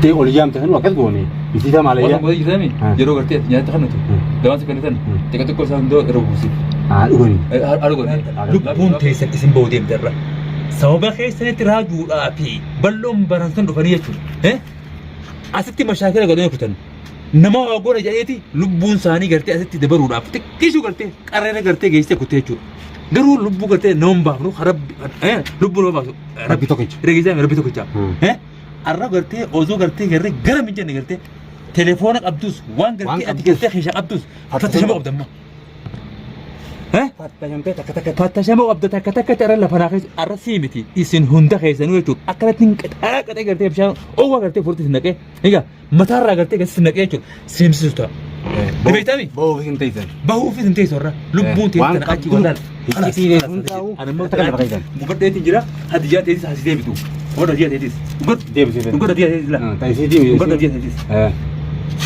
تي أوليام تهنو أكيد قوني بيسيدا ماليا والله ما يجزامي يروح قرتي يا تخنتو دواسي كنتن تكتب كل سنة دو ربوسي قوني أرغوني لبون تيسك اسم بودي بدرة سوابا خير سنة تراجو أبي بلوم برانسون رفانية شو أستي مشاكل قدوم كتن نما أقول جايتي لبون ساني قرتي أستي دبر ولا فتك كيشو قرتي كارينا قرتي جيسي كتير شو قرو لبو قرتي نوم بافنو خرب لبون ما بافنو ربي توكيج رجيزة ربي توكيج أرى قرتي أوزو قرتي قرتي قرم من جنة قرتي تليفونك أبدوس وان قرتي أدي قرتي خيشة أبدوس فتشمو أبدا ما فتشمو أبدا تكتك ترى لفناخيس أرى سيمتي إسن هندا خيسن ويتو أكلت نك أكلت قرتي بشان أو قرتي فورتي سنكة هيجا متى قرتي قرتي سنكة شو سيمسوستا بيتامي بهو في سنتيزن بهو في سنتيز ورا لبون تيجي أكيد ولا أنا ما تكلم بقيتن مقدر تيجي لا هديات تيجي هسيدي بتو مقدر هديات تيجي مقدر ديبسي مقدر هديات تيجي لا تايسيدي مقدر هديات تيجي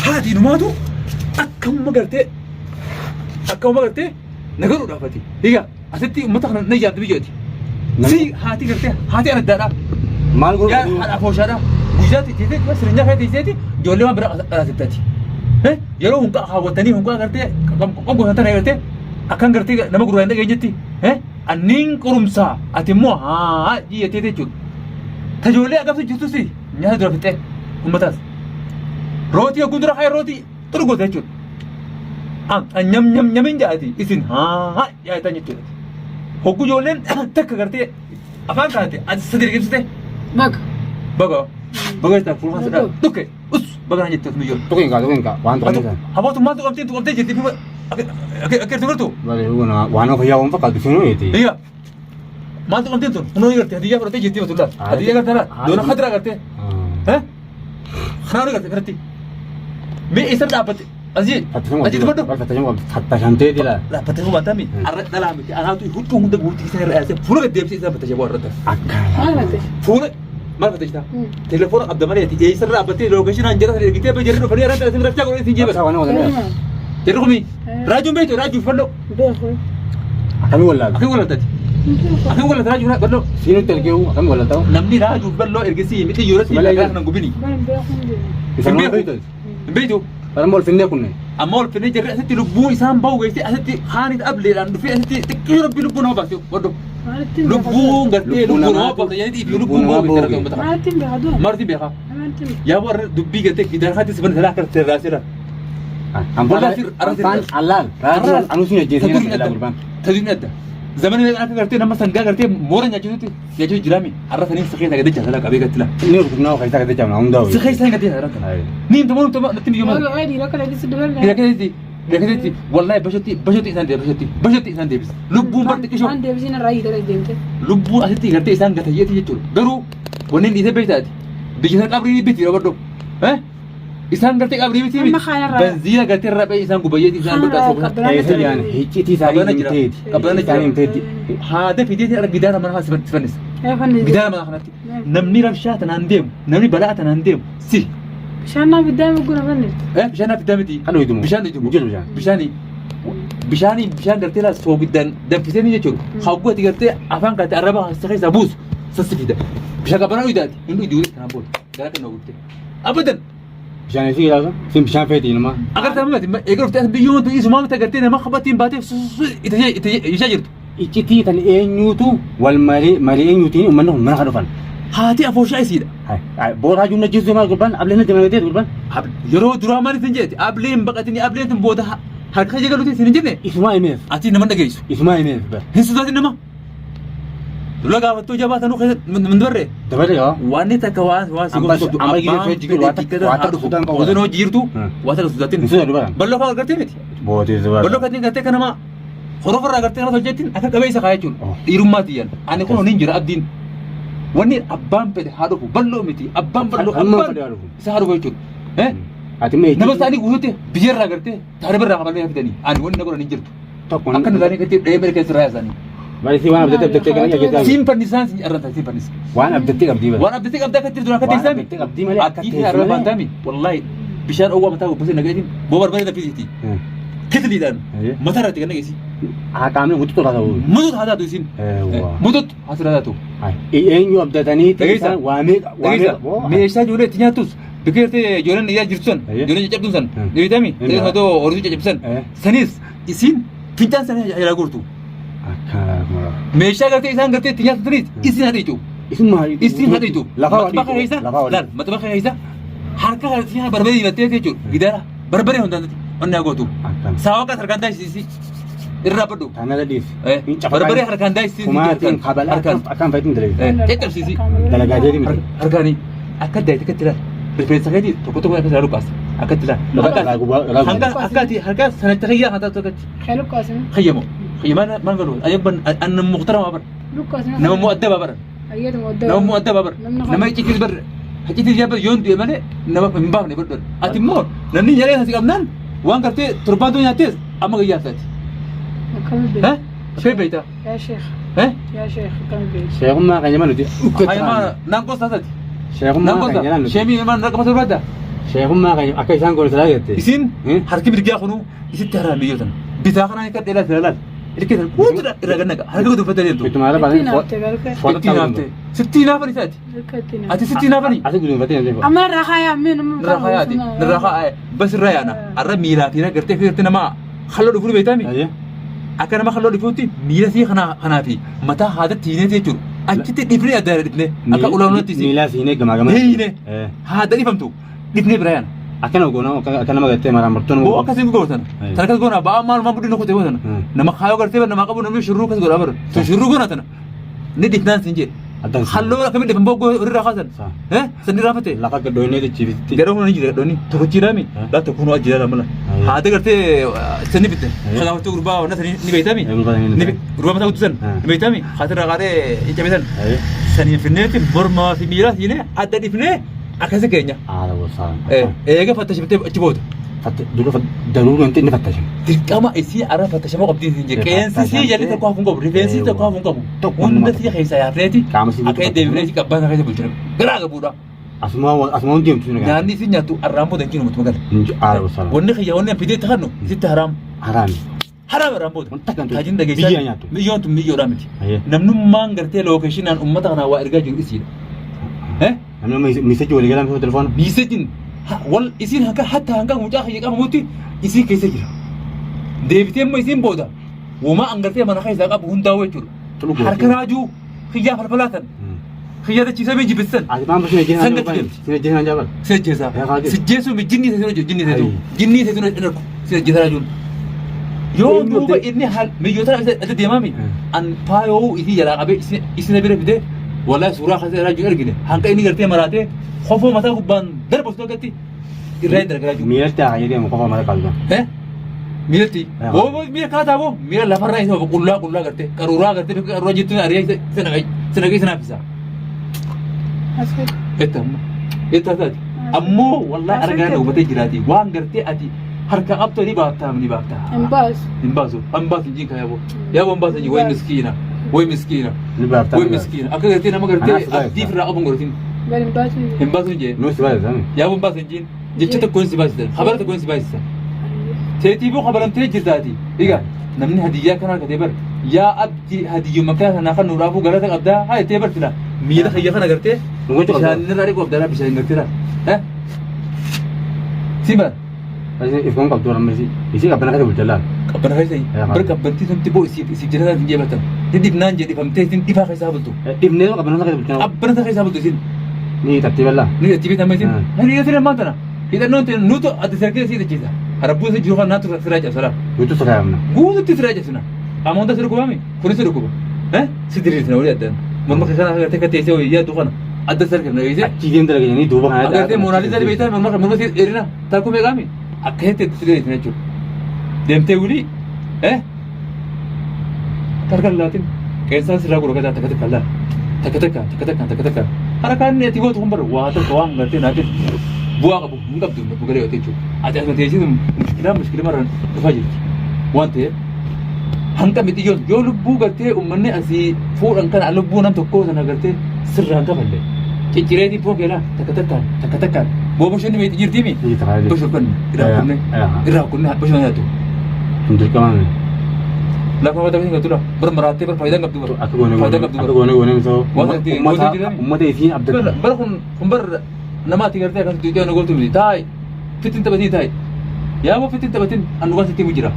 هذه نماتو أكم ما قرتي نقولوا رافاتي هي أستي متخن نجات بيجودي سي هاتي قرتي هاتي أنا الدارا مال قول يا أنا فوشارا بوجاتي تيجي بس رنجا هاي تيجي جولي ما برا راسبتاتي يلو هنقا خاوتني هنقا قرتي كم قوة تاني قرتي أكان قرتي نما قروي عندك جتي أنين كرمسا أتمو ها جي تيجي جود تجولي أقف جوتو سي نهار درفتة أمتاز روتي أقول درا هاي روتي ترقو تجود نيم جاتي إسين ها يا تاني جود هوكو جولين تك قرتي أفان كاتي أجسدي رجيم بقى إستا فول ماسة توكي أس بقى نجت تسميجول توكين كا وان توكين هبا تو ما تو قمتي جتي في أكيد تقولتو بله هو أنا وانا في يوم فقط بسنو يتي هي ما تو قمتي تو منو يقرتي هدية فرتي جتي بتولا هدية قرتي لا دون خطرة قرتي خنانو قرتي مي إسر دابت أزين أزين تبدو فتشم تيدي لا لا فتشم ما تامي أرد لا مي أنا تو هدو هندا قولتي سير أسف فورك ديب سير فتشم ورده أكل فورك ما فتشتا تليفون أبدا مريتي إسر دابتي لوكيشن أنجرا سير جتي بجرينو فريا رانتا سير رفتا قولي سيجي بس وانا ولا ترقمي راجو بيتو راجو فلو أكمل ولا أكيد ولا تاتي أكيد ولا راجو لا بلو سينو تلقيه أكمل ولا تاو نمني راجو بلو إرجسي متى يورسي لا كنا نقبني بيتو أنا مول فيني كنا أمول في نجار أستي لبون إسام باو جيسي أستي خاني قبل لأنه في أستي تكير ربي لبون هو بس ودو لبون قرتي لبون هو بس يعني تيجي لبون هو بيترك يوم بتاع مرتي بيها يا ور دبي قرتي إذا خدت سبن ثلاثة كرت راسيرا والله أرسل علال أنا سني جيسين تدين أدا زمان أنا قرتي لما سنجا قرتي مورن يجوتي يجوي جرامي عرفني سخيت قد جهلا قبي قلت له نور كنا خيسا قد جامنا هم داوي سخيت سخيت قد جهلا نيم تمام نتمي يوم إذا كذا والله بشتي إنسان ديبس لبون برتك شو لبون أستي قرتي إنسان قتيه يجول درو ونين إذا بيتات بيجي قبري بيتي ربنا إنسان قرتي قبري بيتي بنزينة قرتي الربع إنسان قبيت إنسان بتأسف يعني هيك تيساعي نتيد قبلنا يعني نتيد هذا في ديتي أنا جدار ما نحاسب تفنس جدار ما نحنتي نمني رفشات نندم نمني بلاء نندم سي بشاننا قدام يقول فنس بشاننا في دامتي أنا يدوم بشان يدوم مجرد بشاني قرتي لا سوق جدا دم في سنين يجول خاوقة قرتي أفهم قرتي أربعة استخيس أبوس سسفيدا بشان قبلنا ويدات إنه يدور كلام بول قالك إنه قلت أبدا بشان يسير هذا سين بشان فيتي نما أقدر تعمل يقول في بيوم تيجي ما تقدرتين ما خبطين باتي يشجرت إيشتي تان إنيوتو والمالي إنيوتين ومنهم ما خلفان هاتي أفوش أي سيدا هاي بورا جونا جزء ما قربان قبلنا تمام يدير قربان يرو دراما نتنجت قبلين بقتني قبلين تنبوده هل خيجي قالوا تنجتني اسمه إيميل أتي نمان دقيس اسمه إيميل هنسو ذاتي نما ولا قامت تو جابات أنو خير من برة تبرة يا واني تكوان واسي أما يجي في جيل واتك سودان كوا وذنو جيرتو واتك سوداتين نسوا قربان بلو فاضل قرتي متي بودي زبادة بلو كاتين قرتي كنما خروف الرا قرتي أنا سجتين أكاد كبيسة خايجون يروماتيان أنا كونو نينجر الدين واني أبان بده هارو بلو متي أبان بلو أبان سهارو بيجون أتمنى نبى ثاني قلت بيجر راقرتي تعرف راقبلي هفتني أنا وين نقول نينجرتو أكن ثاني كتير أمريكا سرايا ثاني ما يصير وانا بدأت كنا يجي سيم بنيسان أرنت سيم بنيس وانا بدأت أبدي وانا بدأت أبدأ كتير دونا كتير سامي أبدي مالي أكيد أرنت بنتامي والله بشار أول متى بس نقيتين بوبر بريدة في زيتي كتلي دان متى رأيت كنا جيسي هكامل مدة هذا هو مدة هذا تويسين مدة هذا هذا تو إيه يو أبدأ تاني تيسان وامي ميشان جولة تيجي توس بكيرتي جولن يا جرسون أيه. جولن جابتون سن أه. نبيتامي إيه. تلك هذا أوريجي جابسن أه. سنيس إسين فينتان سنة يا قولتو Akka. ميشا قرتي إنسان قرتي تيجي تريد إسين هذا يجو Isin mah إسين هذا يجو Lafa ما تبغى هيسا لا ما تبغى هيسا حركة هذه بربري بتيجي تيجو إذا بربري هون تاني أنا قولتو Akan. ساوا كثر كان سيسي الرابدو Karena tadi. بربري حركة كان سيسي Kumatin kabel akan fighting dari. تكتب سيسي Dalaga jadi mesti. hargani akka daite kattila rifeensa keetii tokko tokko akka saaru baas akka tila hanga akkati harka sanatti khayya hata tokkotti خلو قاسم khayyamo khayyama man galu ayban an muqtarama bar لو قاسم nama mu'addaba bar أيد مودة nama mu'addaba bar nama ikikil bar hajiti jaba yon du male nama mbam ne bar ati mo nanni yare hasi kamnan wan karte turbado nyates amma gayya tati كم بيت ha shay beita يا شيخ ha يا شيخ كم بيت Saya mah kayaknya mana dia. ayma nanko satati Saya mah nanko kayaknya sa mana. shemi man rakama turbada Saya mah kayaknya akai sang gol salah gitu. isin Hmm? harki birgaa kunu isitti haraamiyyootan bitaa kanaan akka dheeraa filalaal ilkeetan guutuudha irra gannaqa harka guutuu fatta deemtu Itu malah paling تينا تبارك foto ittiin haamte sittiin haafani isaati ركتنا ati sittiin haafani Asal gudung fatin aja. أما الرخايا من nirraa yaati nirraa bas irraa yaana arra miilaa fi gartee firti nama halloo dhufuu beektaami Aja. akka nama halloo dhufuutti miila fi kanaa fi mataa haada tiinee jechuudha achitti dhifnee adda dhifnee akka ulaanootti si Mila sini gama-gama. Deeyine. Eh. haada dhifamtu dhifnee bira yaana Akan aku akan nama gate marah mertuan. boo akkasiin gootan Aye. tan akkas goona ba'aa maalumaa buddiin kutee gootan nama kaayoo gartee bar nama qabu namni shurruu kas godhaa bar sun shurruu goona tana ni dhifnaan sin jedhe Adan. halloo akkamiin dhifan boggoo irraa kaasan Sa. sani raafate Laka kedoinnya itu civiti. gara humna ni jira dhoni tokkochiidhaami Eh. laa tokko nu ajjira mala Aye. haada gartee sani bitte Aye. kanaafatu gurbaa wanna sani ni beeytaami Eh, gurbaa sani ni beeytaami. gurbaa mataa guddisan Eh. ni beeytaami haatirraa qaadee iccabesan Ayo. sanii finneetti mormaa fi miila siinee adda dhifnee akkasi keenya Ada bosan. eega fattashimtee achi booda Dulu dulu nanti ini fatasin. dirqama isii arra fattashamoo qabdii siin jedhe qeensi sii jalli tokko hafuun qabu rifeensi tokko hafuun qabu Tokko hunda nama. sii keessa yaafneeti Qaama sii akka deebineeti qabbaan keessa bulchina garaa qabuudha Asma dia tu ni. nyaanni isin nyaattu arraan booda hin jiru mutuma gala Ada bosan. wanni kiyya wanni fidee tahannu isitti haraam Haram. haraam arraan booda Wanta kan tu. taajin Biyya dhageessaa nyaatu. milyoon tun milyoodhaa miti Ayo. namnummaan gartee lookeeshinaan ummata kanaa waa ergaa jiru isiidha Anu message wali galam sama telepon. miisajin wal isin hanga hatta hanga mucaa kiyya qabamutti isii keessa jira deebitee immoo isin booda wama an gartee mana keessaa qabu hundaa jechuudha Tulu gua. harka raajuu kiyyaa falfalaatan kiyyaa dachiisee mee jibbisan Ati paham sini jenis Sangat apa? kecil. Sini jenis aja bal. sejjeesaa Ya, kaget. sejjeesuu mi jinnii seetu hojjetu jinnii seetu Ayi. jinnii seetu hojjetu sejjeesaa raajuun yoo Eenyu duuba ta'e? inni haal miyyoota isa deemaami an faayoo isii jalaa qabee isina bira fidee wallahi suuraa kana raajuu ergine hanga inni gartee maraatee kofoo mataa gubbaan darbu tokkotti irraa hin dargaraa jiru Mila tak aja dia mau kau mana kalau. miilatti Ya, boo miila kaataa boo miila lafarraa isa qullaa gartee qaruuraa gartee qaruuraa jettuun ariyaa isa naqee isa naafisa أسكت itti taati ammoo wallahi argaa na hubatee jiraati waan gartee ati harka qabxoo ni baaftaa إنباز hin baasu hin baasu jiin kan yaaboo hin baasu jiin way miskiina Ni berapa? way miskiina akka gartee nama gartee abdii firraa qabuun godhatin بل إنباز hin baasu jee Nu sebab tu. yaaboo hin baasu jiin jecha tokkoon si baasisan habara tokkoon si baasisan teetii boo habaramtee jirtaati egaa namni hadiyyaa kanaa katee bar yaa abdi hadiyyuu makaa kanaa kan nuuraafuu galata qabdaa haa ittee bartila miila kiyya kana gartee Nunggu cakap. bishaan irraa dhiquu abdalaa bishaan garteera simba Kasi ifkan kau tu orang mesti. Isi kapan nak berjalan? qabbana keessa Ya, bar qabbantii sunti boo isiif jirataa hin jeebatan ni dhibnaan jedhe famtee isin dhibaa keessaa bultu Tim ni tu kapan nak berjalan? qabbana keessaa bultu isin Ni tak tiba lah. ni itti bitama isin Ah. ni isin ammaan tana hidhannoon ta'e nuutu adda sarkee isii dachiisa harabbuu isa jiru kan naatu siraa cabsara Itu sekarang mana? guututti siraa cabsina amoonta si dhukkubame kunis si dhukkuba si diriirsina walii addaan morma kana agartee akka teessee wayii yaaddu kana adda sarkee na geessee Achiin dia lagi ni dua orang ada. agartee moonaalisaa dhibeetaa morma si dheerina taakuu meeqaami akka heetti si diriirsina jechuudha deemtee wulii tarkan laatin keessaa sirraa gurgurtaa takka takka harakaan ati gootu kun bara waa tokko waan gartee naatin bu'aa qabu hin qabdu bugalee yoo jechuudha ati asuma teessisu mushkila marran dhufaa jirti waan ta'eef hanga miti yoo lubbuu gartee uummanni asii fuudhan kana lubbuu nam tokkoo sana gartee sirraan kafalle ciccireetii pookeelaa takka takkaan boo bashonni meetii jirtiimi Ni tak ada. bashokkanne irraa kunne bashonna nyaatu Untuk kemana? lafa mata bisin gatudha bar maraatee bar faayidaan qabdu Aku gone faayidaan gone. qabdu Aku gone gone so. Wah, nanti- Umat nanti- umat isi abdul. bar kun bar nama ati gartee akkas duudee na goltu miti taa'e fitin taphatii taa'e yaa moo fitin taphatin annugaan sitti jira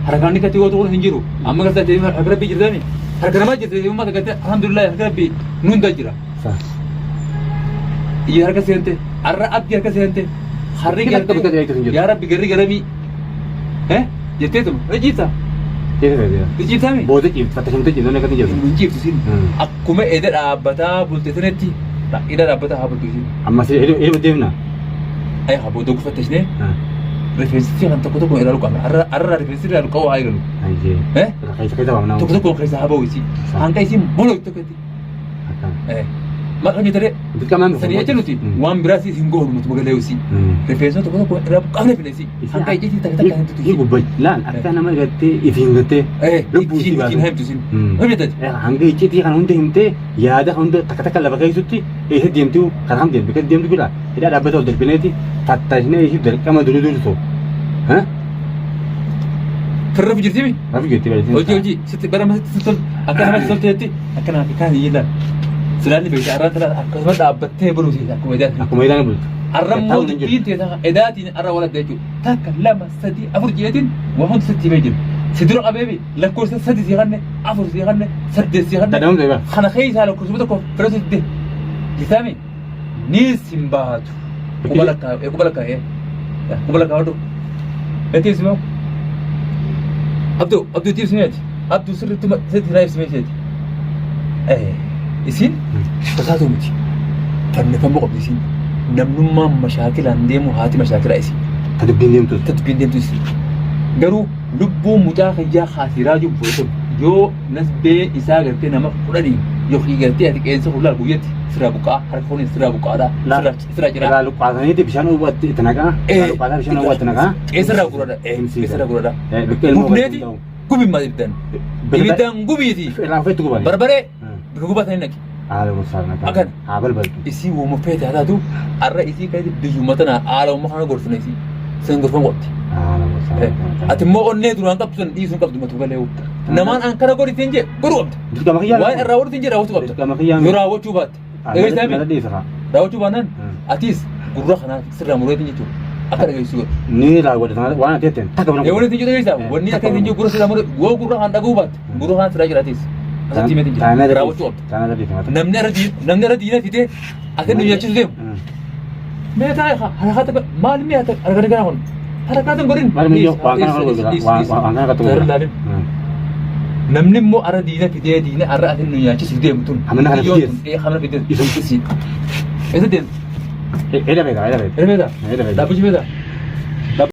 harkaan dhiqatee yoo ta'u hin jiru amma gartee harka rabbii jirtani harka namaa jirte uummata gartee alhamdulillah harka rabbii nuun da jira iya harka seente arra abdi harka seente harri gartee yaa rabbi garri garamii jettee tuma rejiita rejiitami booda ciifta tashimte jiidonee akkatti jirtu hin ciiftu sin akkuma eda dhaabbataa bulte sanetti eda dhaabbataa haa bultu sin amma si eduu deemna ay haa booda gufattasne rifeensi kan tokko ilaalu qabna arra rifeensi ilaalu qabu haa ilaalu keessa baafnaa tokko keessa haa bahu isi hanqa isiin bolo tokkotti maqaan jetare sanii jecha nuti waan biraas isin goonu nuti magalee isi rifeensi tokko irraa qabne filesi hanqa ijjiitii takka hin tutu laan akka nama gattee ifiin gattee lubbuu si isin himtu sin hojjetati hanga icciitii kan hunda himtee yaada hunda takka takka lafa keessutti eessa deemtuu kan ham deemtu kan deemtu bira hidhaa dhaabbata ol darbineeti tattasnee ishii dirqama duruu firra jirtimi rafu jirti hojii sitti bara masitti tol akka namatti tolteetti akka naaf kaan hiyyila silaanni beekta arraan talaa akkasuma dhaabbattee buluuti akkuma edaati akkuma edaan bultu arrammoo dubbiin teessa edaatiin arra wal adda jechuudha takka lama sadii afur jeetiin waa hundi sitti himee jiru si dura qabeebi lakkoofsa sadii sii qanne afur sii qanne saddeet sii qanne kana keessaa lakkoofsa tokko fira sitti jitaami niis hin baatu qubala kaawwadhu etiis moo abduu tiibsimeeti abduu sirriittuma sitti naa ibsimeeti isin tasaatu miti fannifamuu qabdi isin namnummaan mashaakilaan deemu haati mashaakilaa isin tadubbiin deemtu isin garuu lubbuu mucaa fayyaa haasiraa jiru fudhatan yoo nasbee isaa gartee nama fudhanii yookiin gartee ati qeensa fuuldura guyyatti sirraa buqqaa harka fooniin sirraa buqqaadha sirraa jira laa luqqaasaniiti bishaan uwwaatti itti naqaa luqqaasaa bishaan uwwaatti naqaa qeessarraa guradha gubneeti gubi maal ibiddaan gubiiti raafeetti gubani barbaree bika gubatanii naqi haala gosaa naqaa akana haa balbaltu isii wooma feete haa taatu arra isii kayti biyyummaa tanaa haala ummaa kana gorsina isii sen gorfan qabdi ati immoo onnee duraan qabdu san dhiisuun qabdu matu galee namaan an kana godhitiin jee godhu qabda waan irraa godhitiin jee raawwatu qabda yoo raawwachuu baatte raawwachuu baannaan atiis gurra kanaa sirraa mureetiin jechuudha akka dhageessu godhu ni raawwata waan ati jetteen takka yoo waliin jiru dhageessaa wanni akka ittiin jiru gurra sirraa muree yoo gurra kan dhaguu baatte gurra kan sirraa jiraatiis asatti himeetiin jira raawwachuu qabda namni irra diina fitee akka inni nyaachisu deemu meetaa harakaata maal meetaa arganii gara kun harakaatan godhin namni immoo arra diina fidee diina arra ati nu nyaachisu deemu tun hamna hamna fidee isa deemu eda beeda dhaabbachuu beekaa